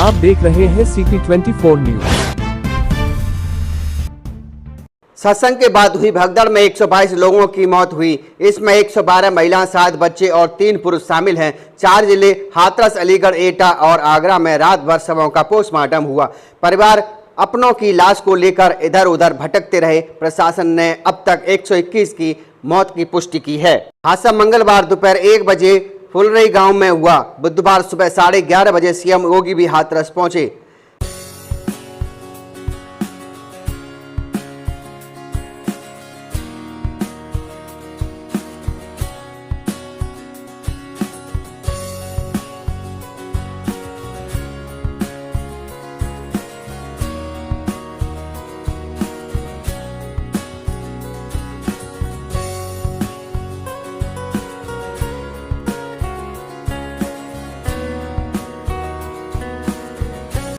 आप देख रहे हैं CP24 न्यूज। सत्संग के बाद हुई भगदड़ में 122 लोगों की मौत हुई। इसमें 112 महिलाएं, 7 बच्चे और 3 पुरुष शामिल हैं। 4 जिले हाथरस, अलीगढ़, एटा और आगरा में रात भर शवों का पोस्टमार्टम हुआ। परिवार अपनों की लाश को लेकर इधर उधर भटकते रहे। प्रशासन ने अब तक 121 की मौत की पुष्टि की है। हादसा मंगलवार दोपहर 1 बजे फुलरई गांव में हुआ। बुधवार सुबह 11:30 बजे सीएम योगी भी हाथरस पहुंचे।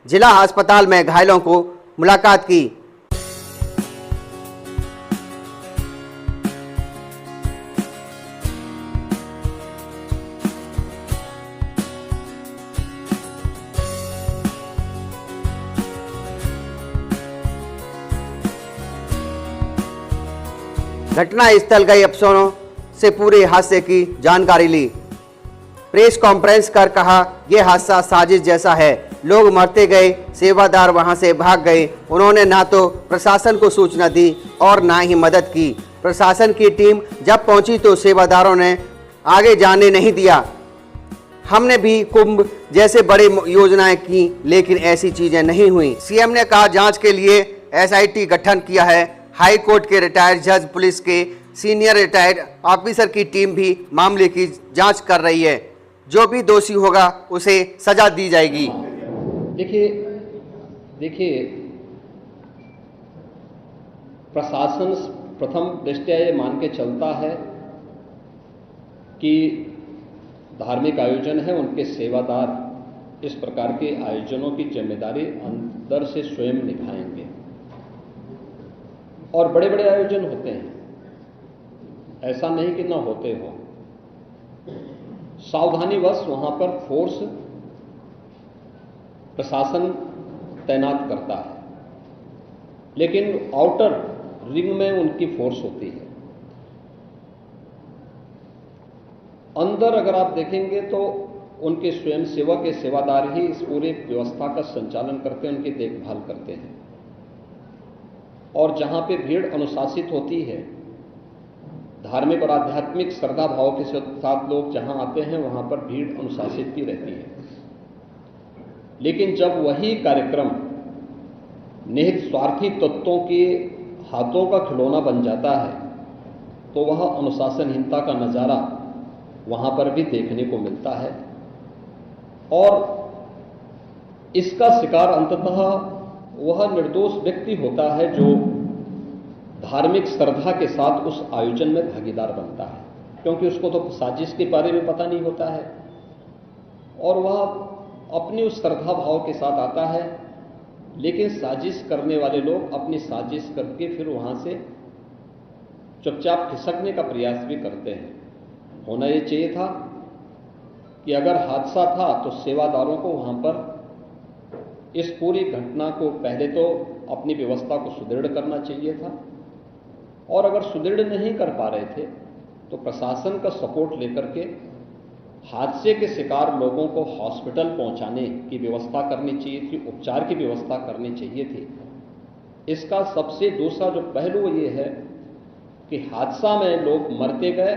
जिला अस्पताल में घायलों को मुलाकात की। घटना स्थल गए अफसरों से पूरे हादसे की जानकारी ली। प्रेस कॉन्फ्रेंस कर कहा, यह हादसा साजिश जैसा है। लोग मरते गए, सेवादार वहां से भाग गए। उन्होंने ना तो प्रशासन को सूचना दी और ना ही मदद की। प्रशासन की टीम जब पहुंची तो सेवादारों ने आगे जाने नहीं दिया। हमने भी कुंभ जैसे बड़ी योजनाएं की, लेकिन ऐसी चीजें नहीं हुई। सीएम ने कहा, जांच के लिए SIT गठन किया है। हाई कोर्ट के रिटायर्ड जज, पुलिस के सीनियर रिटायर्ड ऑफिसर की टीम भी मामले की जांच कर रही है। जो भी दोषी होगा उसे सजा दी जाएगी। देखिए प्रशासन प्रथम दृष्टया ये मान के चलता है कि धार्मिक आयोजन है, उनके सेवादार इस प्रकार के आयोजनों की जिम्मेदारी अंदर से स्वयं निभाएंगे। और बड़े बड़े आयोजन होते हैं, ऐसा नहीं कि ना होते हो। सावधानीवश वहां पर फोर्स प्रशासन तैनात करता है, लेकिन आउटर रिंग में उनकी फोर्स होती है। अंदर अगर आप देखेंगे तो उनके स्वयंसेवक के सेवादार ही इस पूरे व्यवस्था का संचालन करते हैं, उनकी देखभाल करते हैं। और जहां पे भीड़ अनुशासित होती है, धार्मिक और आध्यात्मिक श्रद्धा भाव के साथ लोग जहां आते हैं, वहां पर भीड़ अनुशासित ही रहती है। लेकिन जब वही कार्यक्रम निहित स्वार्थी तत्वों के हाथों का खिलौना बन जाता है, तो वह अनुशासनहीनता का नजारा वहां पर भी देखने को मिलता है। और इसका शिकार अंततः वह निर्दोष व्यक्ति होता है जो धार्मिक श्रद्धा के साथ उस आयोजन में भागीदार बनता है, क्योंकि उसको तो साजिश के बारे में पता नहीं होता है और वह अपनी उस श्रद्धा भाव के साथ आता है। लेकिन साजिश करने वाले लोग अपनी साजिश करके फिर वहां से चुपचाप खिसकने का प्रयास भी करते हैं। होना यह चाहिए था कि अगर हादसा था तो सेवादारों को वहां पर इस पूरी घटना को पहले तो अपनी व्यवस्था को सुदृढ़ करना चाहिए था, और अगर सुदृढ़ नहीं कर पा रहे थे तो प्रशासन का सपोर्ट लेकर के हादसे के शिकार लोगों को हॉस्पिटल पहुंचाने की व्यवस्था करनी चाहिए थी, उपचार की व्यवस्था करनी चाहिए थी। इसका सबसे दूसरा जो पहलू ये है कि हादसा में लोग मरते गए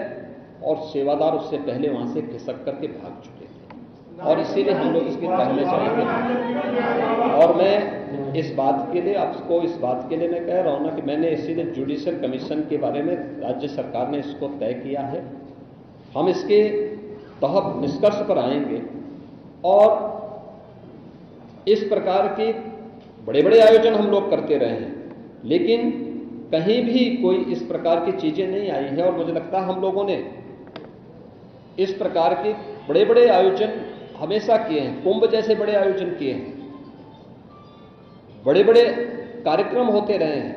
और सेवादार उससे पहले वहां से खिसक करके भाग चुके थे, और इसीलिए हम लोग इसकी तह में चलेंगे। और मैं इस बात के लिए आपको इस बात के लिए मैं कह रहा हूं ना कि मैंने इसीलिए जुडिशियल कमीशन के बारे में राज्य सरकार ने इसको तय किया है। हम इसके तहत निष्कर्ष पर आएंगे और इस प्रकार के बड़े बड़े आयोजन हम लोग करते रहे हैं, लेकिन कहीं भी कोई इस प्रकार की चीजें नहीं आई है। और मुझे लगता है हम लोगों ने इस प्रकार के बड़े बड़े आयोजन हमेशा किए हैं, कुंभ जैसे बड़े आयोजन किए हैं, बड़े बड़े कार्यक्रम होते रहे हैं।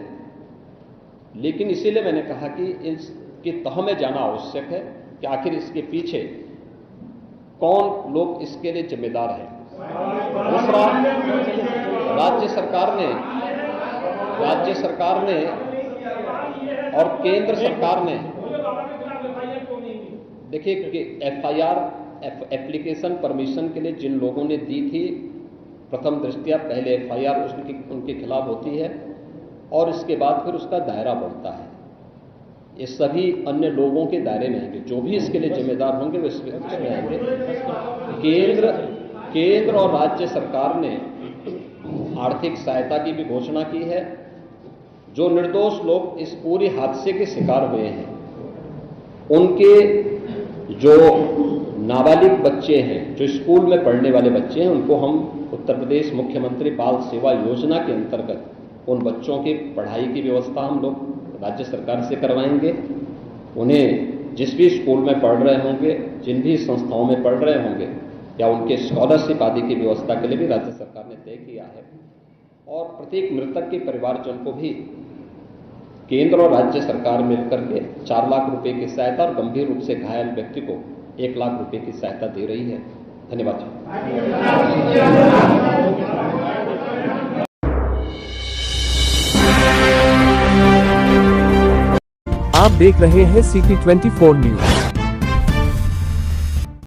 लेकिन इसीलिए मैंने कहा कि इसकी तह में जाना आवश्यक है कि आखिर इसके पीछे कौन लोग इसके लिए जिम्मेदार हैं। दूसरा, राज्य सरकार ने और केंद्र सरकार ने, देखिए कि एफआईआर एप्लीकेशन परमिशन के लिए जिन लोगों ने दी थी, प्रथम दृष्टया पहले एफआईआर उनके खिलाफ होती है और इसके बाद फिर उसका दायरा बढ़ता है। ये सभी अन्य लोगों के दायरे में आएंगे, जो भी इसके लिए जिम्मेदार होंगे वो इसमें आएंगे। केंद्र और राज्य सरकार ने आर्थिक सहायता की भी घोषणा की है। जो निर्दोष लोग इस पूरे हादसे के शिकार हुए हैं, उनके जो नाबालिग बच्चे हैं, जो स्कूल में पढ़ने वाले बच्चे हैं, उनको हम उत्तर प्रदेश मुख्यमंत्री बाल सेवा योजना के अंतर्गत उन बच्चों की पढ़ाई की व्यवस्था हम लोग राज्य सरकार से करवाएंगे। उन्हें जिस भी स्कूल में पढ़ रहे होंगे, जिन भी संस्थाओं में पढ़ रहे होंगे, या उनके स्कॉलरशिप आदि की व्यवस्था के लिए भी राज्य सरकार ने तय किया है। और प्रत्येक मृतक के परिवारजन को भी केंद्र और राज्य सरकार मिलकर के 4 लाख रुपए की सहायता और गंभीर रूप से घायल व्यक्ति को 1 लाख रुपए की सहायता दे रही है। धन्यवाद। आप देख रहे हैं CP24 न्यूज।